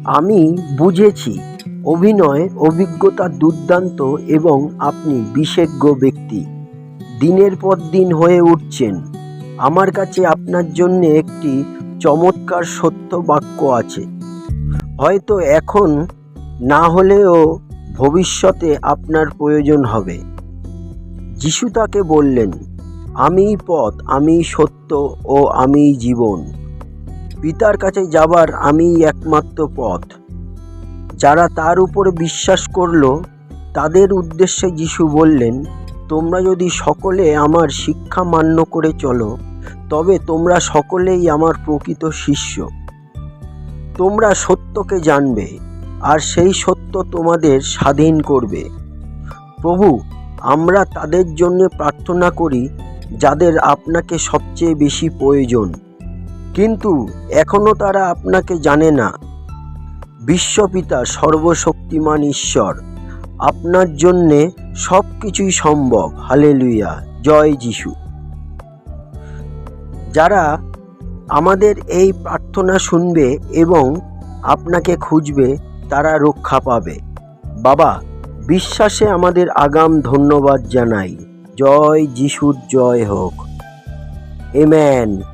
আমি বুঝেছি অভিনয় অভিজ্ঞতা দুর্দান্ত এবং আপনি বিশেষজ্ঞ ব্যক্তি। দিনের পর দিন হয়ে উঠছেন। আমার কাছে আপনার জন্য একটি চমৎকার সত্য বাক্য আছে, হয়তো এখন না হলেও ভবিষ্যতে আপনার প্রয়োজন হবে। যিশু তাকে বললেন, আমিই পথ, আমিই সত্য ও আমিই জীবন। পিতার কাছে যাবার আমিই একমাত্র পথ। যারা তার উপরে বিশ্বাস করল তাদের উদ্দেশ্যে যিশু বললেন, তোমরা যদি সকলে আমার শিক্ষা মান্য করে চলো তবে তোমরা সকলেই আমার প্রকৃত শিষ্য। তোমরা সত্যকে জানবে আর সেই সত্য তোমাদের স্বাধীন করবে। প্রভু, আমরা তাদের জন্য প্রার্থনা করি যাদের আপনাকে সবচেয়ে বেশি প্রয়োজন, কিন্তু এখনও তারা আপনাকে জানে না। বিশ্বপিতা সর্বশক্তিমান ঈশ্বর, আপনার জন্যে সব কিছুই সম্ভব। হালেলুয়া, জয় যিশু। যারা আমাদের এই প্রার্থনা শুনবে এবং আপনাকে খুঁজবে তারা রক্ষা পাবে। বাবা, বিশ্বাসে আমাদের আগাম ধন্যবাদ জানাই। জয় যিশুর জয় হোক। আমেন।